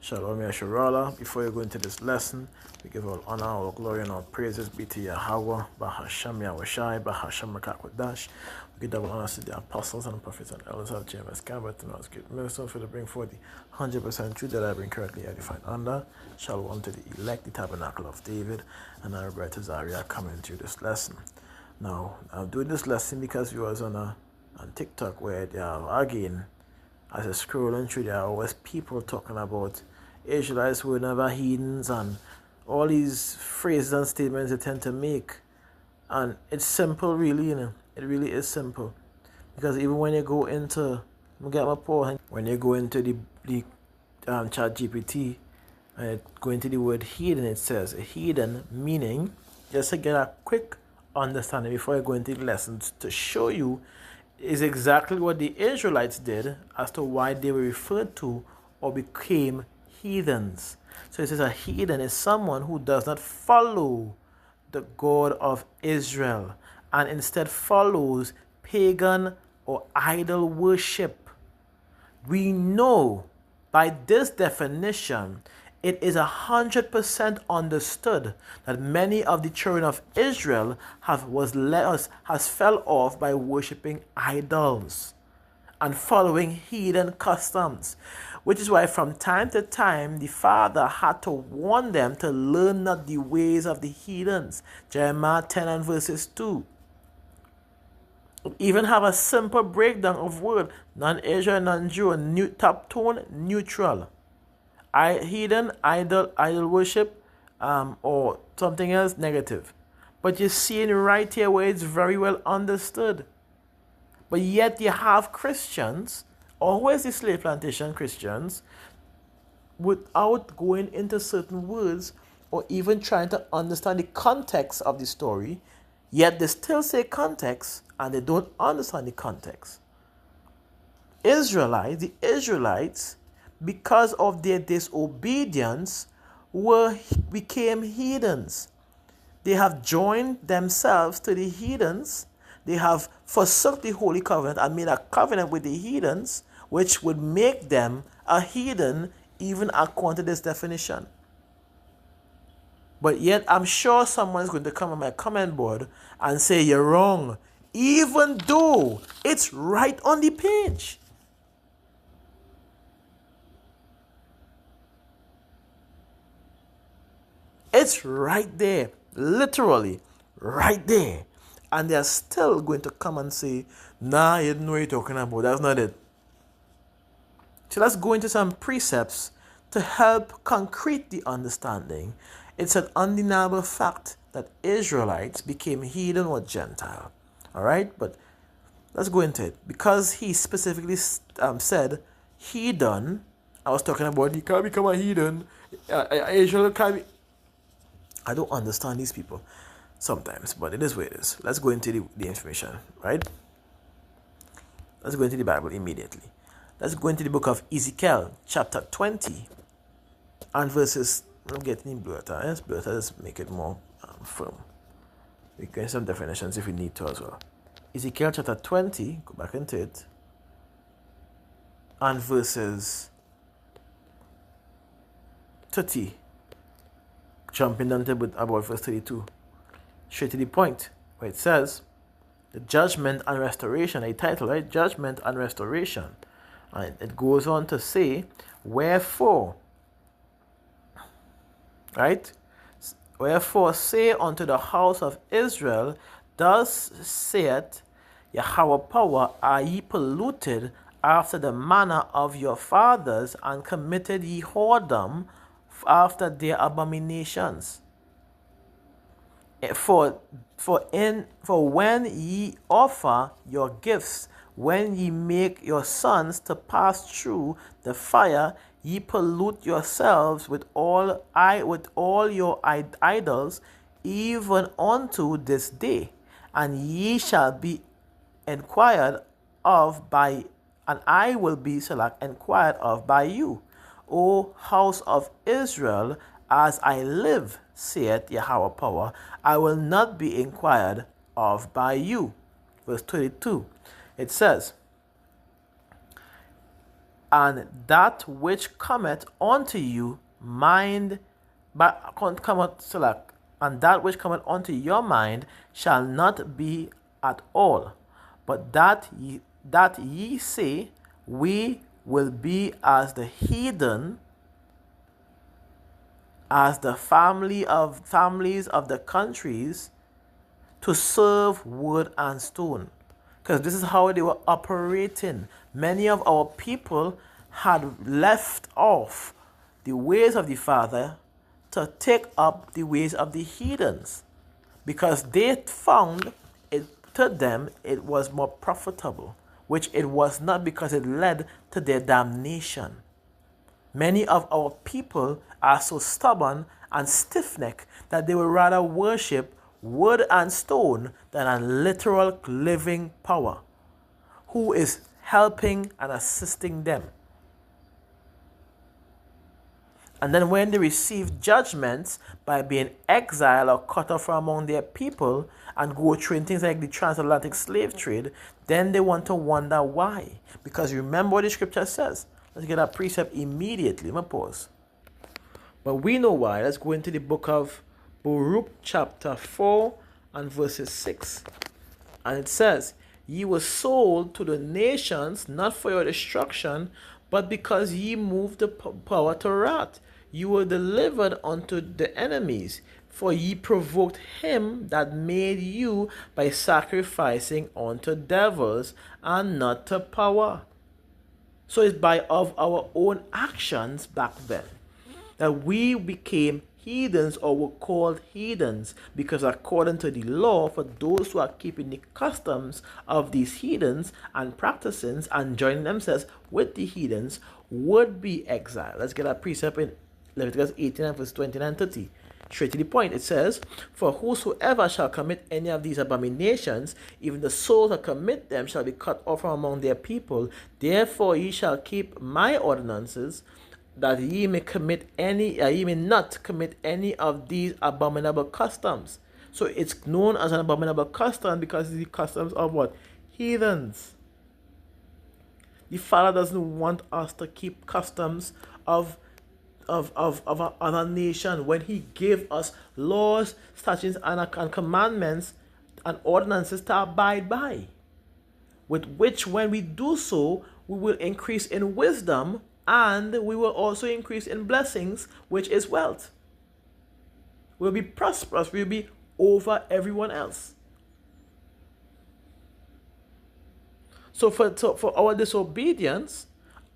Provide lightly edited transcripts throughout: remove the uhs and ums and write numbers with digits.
Shalom Yasharala. Before you go into this lesson, we give all honor, all glory, and all praises be to Yahweh, Bahasham Yahushai, Bahasham Rakakwadash. We give double honors to the apostles and prophets and elders of JMS Cabot and God's great minister for to bring forth the 100% truth that I bring correctly edified under. Shalom to the elect, the tabernacle of David, and our brother Zaria coming to this lesson. Now, I'm doing this lesson because we was on TikTok where they are arguing. As I scrolling through, there are always people talking about Israelites were never heathens and all these phrases and statements they tend to make. And it's simple, really, It really is simple. Because even when you go into, when you go into the chat GPT and go into the word heathen, it says heathen meaning, just to get a quick understanding before I go into the lessons, to show you is exactly what the Israelites did as to why they were referred to or became heathens. So it says a heathen is someone who does not follow the God of Israel and instead follows pagan or idol worship. We know by this definition it is 100% understood that many of the children of Israel has fell off by worshipping idols and following heathen customs, which is why from time to time the Father had to warn them to learn not the ways of the heathens. Jeremiah 10 and verses 2. Even have a simple breakdown of word non-Israel, non-Jew, top tone, neutral. Heathen, idol worship, or something else negative. But you're seeing right here where it's very well understood. But yet you have Christians, always the slave plantation Christians, without going into certain words or even trying to understand the context of the story, yet they still say context and they don't understand the context. The Israelites, because of their disobedience, became heathens. They have joined themselves to the heathens. They have forsook the holy covenant and made a covenant with the heathens, which would make them a heathen even according to this definition. But yet I'm sure someone is going to come on my comment board and say you're wrong, even though it's right on the page. It's right there, literally right there. And they're still going to come and say, nah, you don't know what you're talking about. That's not it. So let's go into some precepts to help concrete the understanding. It's an undeniable fact that Israelites became heathen or Gentile. All right? But let's go into it. Because he specifically said heathen, I was talking about he can't become a heathen. Israel can't be... I don't understand these people sometimes, but it is what it is. Let's go into the information, right? Let's go into the Bible immediately. Let's go into the book of Ezekiel, chapter 20, and verses... I'm getting blurter. Yes, blurter. Let's make it more firm. We can some definitions if we need to as well. Ezekiel chapter 20, go back into it, and verses 30. Jumping down to about verse 32. Straight to the point, where it says, the judgment and restoration, a title, right? Judgment and restoration. And it goes on to say, wherefore, right? Wherefore say unto the house of Israel, thus saith Yahweh power, are ye polluted after the manner of your fathers, and committed ye whoredom after their abominations? For when ye offer your gifts, when ye make your sons to pass through the fire, ye pollute yourselves with all your idols, even unto this day. And ye shall be inquired of by, and I will be inquired of by you, O house of Israel, as I live, saith Yahweh power, I will not be inquired of by you. Verse 22, it says, and that which cometh unto you mind, and that which cometh unto your mind shall not be at all, but that ye say, we will be as the heathen, as the families of the countries, to serve wood and stone. Because this is how they were operating. Many of our people had left off the ways of the Father to take up the ways of the heathens, because they found it, to them it was more profitable, which it was not, because it led to their damnation. Many of our people are so stubborn and stiff-necked that they would rather worship wood and stone than a literal living power who is helping and assisting them. And then when they receive judgments by being exiled or cut off from among their people and go through things like the transatlantic slave trade, then they want to wonder why. Because remember what the scripture says. Let's get that precept immediately. Let me pause. But we know why. Let's go into the book of Baruch chapter 4 and verses 6. And it says, ye were sold to the nations, not for your destruction, but because ye moved the power to wrath. You were delivered unto the enemies, for ye provoked him that made you by sacrificing unto devils and not to power. So it's by of our own actions back then that we became heathens, or were called heathens, because according to the law, for those who are keeping the customs of these heathens and practicing and joining themselves with the heathens would be exiled. Let's get a precept in Leviticus 18 and verse 29 30. Straight to the point, it says, for whosoever shall commit any of these abominations, even the souls that commit them shall be cut off from among their people. Therefore ye shall keep my ordinances, that ye may not commit any of these abominable customs. So it's known as an abominable custom because it's the customs of what? Heathens. The Father doesn't want us to keep customs of another nation when he gave us laws, statutes, and commandments and ordinances to abide by, with which when we do so, we will increase in wisdom, and we will also increase in blessings, which is wealth. We'll be prosperous. We'll be over everyone else. So for our disobedience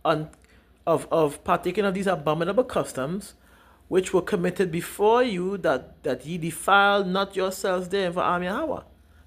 of partaking of these abominable customs, which were committed before you, that ye defile not yourselves there for Am Yahweh.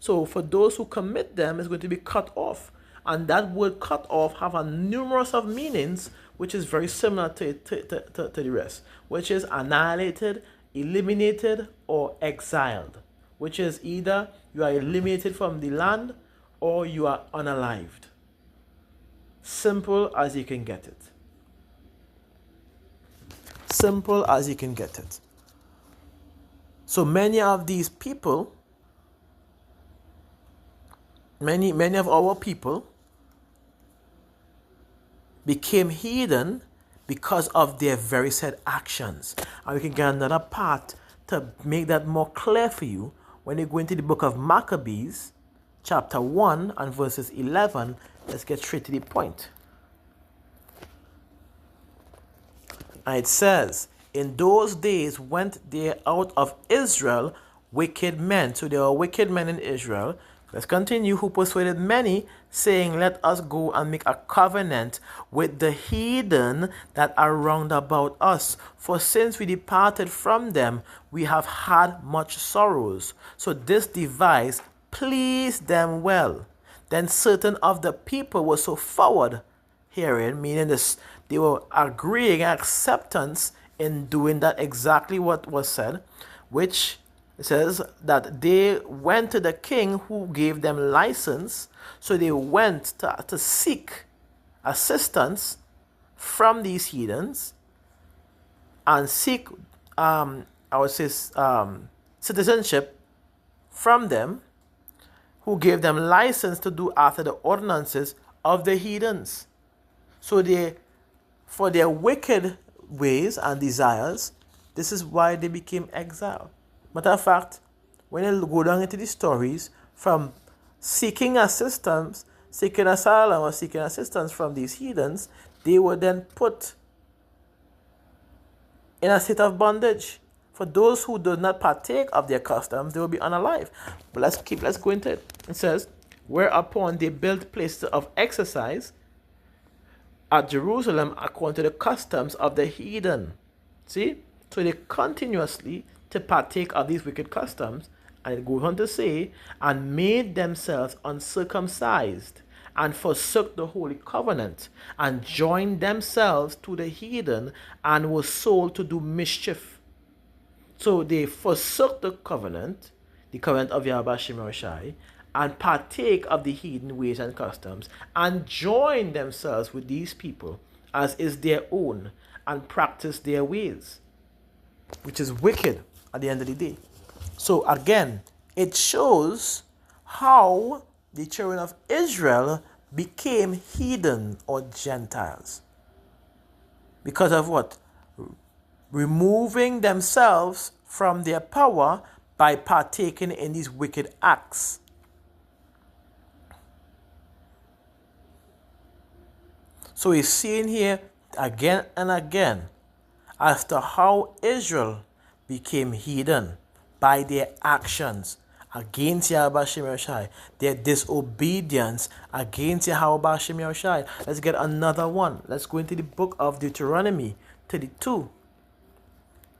So for those who commit them, it's going to be cut off. And that word cut off have a numerous of meanings, which is very similar to the rest, which is annihilated, eliminated, or exiled, which is either you are eliminated from the land or you are unalived. Simple as you can get it. Simple as you can get it. So many of these people, many of our people became heathen because of their very said actions. And we can get another part to make that more clear for you when you go into the book of Maccabees, chapter 1 and verses 11. Let's get straight to the point. And it says, in those days went there out of Israel wicked men. So there are wicked men in Israel. Let's continue. Who persuaded many, saying, let us go and make a covenant with the heathen that are round about us. For since we departed from them, we have had much sorrows. So this device pleased them well. Then certain of the people were so forward herein, meaning this, they were agreeing acceptance in doing that exactly what was said, which it says that they went to the king who gave them license. So they went to seek assistance from these heathens and seek, citizenship from them, who gave them license to do after the ordinances of the heathens. So they for their wicked ways and desires, this is why they became exiled. Matter of fact, when you go down into the stories, from seeking assistance, seeking asylum or seeking assistance from these heathens, they were then put in a state of bondage. For those who do not partake of their customs, they will be unalive. But let's go into it. It says, whereupon they built places of exercise at Jerusalem according to the customs of the heathen. See? So they continuously to partake of these wicked customs. And it goes on to say, and made themselves uncircumcised, and forsook the holy covenant, and joined themselves to the heathen, and were sold to do mischief. So they forsook the covenant of Yahweh Shem Yahushai, and partake of the heathen ways and customs, and join themselves with these people as is their own, and practice their ways, which is wicked at the end of the day. So again, it shows how the children of Israel became heathen or Gentiles. Because of what? Removing themselves from their power by partaking in these wicked acts. So we're seeing here again and again as to how Israel became heathen by their actions against Yahweh Shem Yahushai, their disobedience against Yahweh Shem Yahushai. Let's get another one. Let's go into the book of Deuteronomy 32.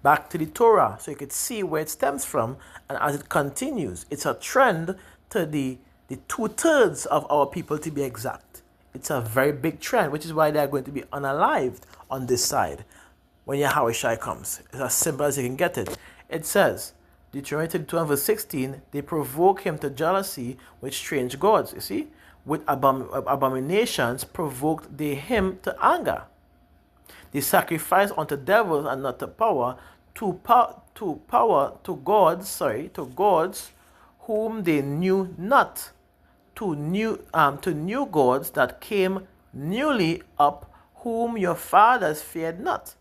Back to the Torah, so you could see where it stems from, and as it continues, it's a trend to the 2/3 of our people, to be exact. It's a very big trend, which is why they are going to be unalived on this side when Yahweh Shai comes. It's as simple as you can get it. It says, Deuteronomy 32 verse 16, they provoke him to jealousy with strange gods. You see, with abominations provoked they him to anger. They sacrifice unto devils and not to power, to gods whom they knew not, to new gods that came newly up, whom your fathers feared not.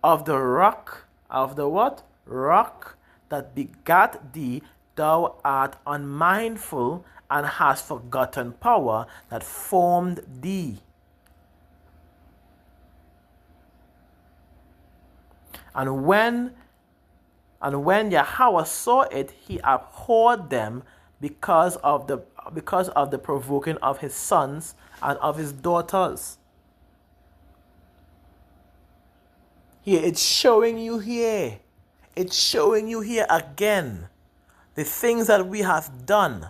Of the rock, of the what? Rock that begat thee, thou art unmindful, and hast forgotten power that formed thee. And when Yahweh saw it, he abhorred them because of the provoking of his sons and of his daughters. Here, it's showing you here. It's showing you here again the things that we have done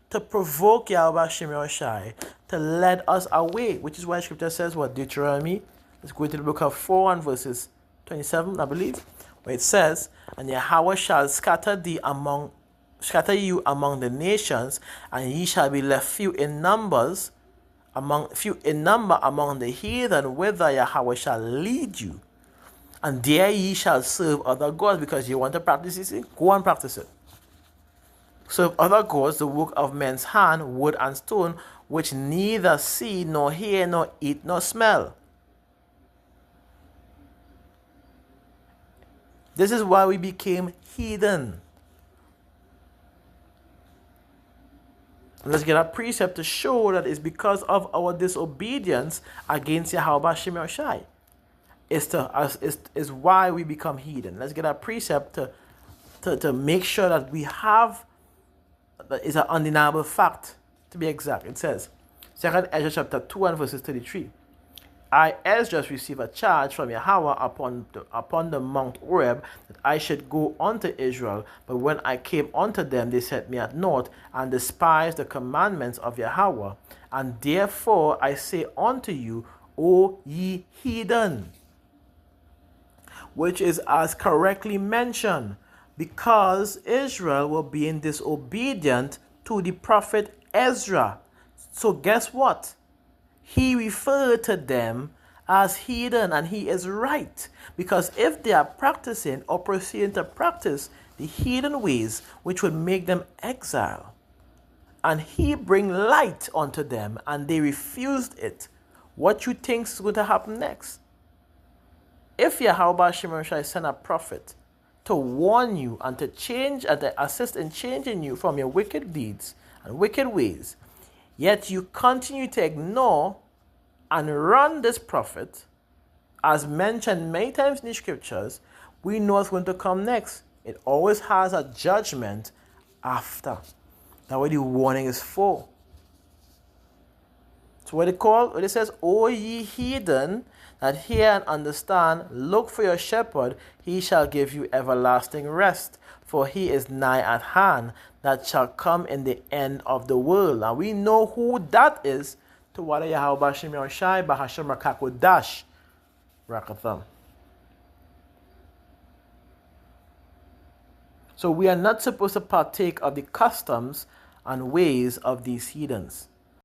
to provoke Yahweh Shem Yahushai to lead us away, which is why Scripture says what? Deuteronomy. Let's go to the book of 4 and verses 27, I believe, where it says, and Yahweh shall scatter you among the nations, and ye shall be left few in number among the heathen, whither Yahweh shall lead you. And there ye shall serve other gods, because you want to practice this. Go and practice it. Serve other gods, the work of men's hand, wood and stone, which neither see, nor hear, nor eat, nor smell. This is why we became heathen. Let's get a precept to show that it's because of our disobedience against Yahweh Shem Yahushai. Is why we become heathen. Let's get a precept to make sure that we have, that is an undeniable fact, to be exact. It says, 2 Esdras chapter 2 and verses 33. I, Esdras, receive a charge from Yahweh upon the Mount Oreb, that I should go unto Israel. But when I came unto them, they set me at naught, and despised the commandments of Yahweh. And therefore I say unto you, O ye heathen, which is as correctly mentioned, because Israel were being disobedient to the prophet Esdras. So guess what? He referred to them as heathen, and he is right. Because if they are practicing or proceeding to practice the heathen ways, which would make them exile, and he bring light unto them, and they refused it, what you think is going to happen next? If Yahweh Shai send a prophet to warn you and to change and to assist in changing you from your wicked deeds and wicked ways, yet you continue to ignore and run this prophet, as mentioned many times in the scriptures, we know what's going to come next. It always has a judgment after. That's what the warning is for. So what it says, O ye heathen, that hear and understand, look for your shepherd, he shall give you everlasting rest, for he is nigh at hand, that shall come in the end of the world. And we know who that is, to what Yahweh Shem Yahushai Bahashem Rakakodash Rakatham. So we are not supposed to partake of the customs and ways of these heathens.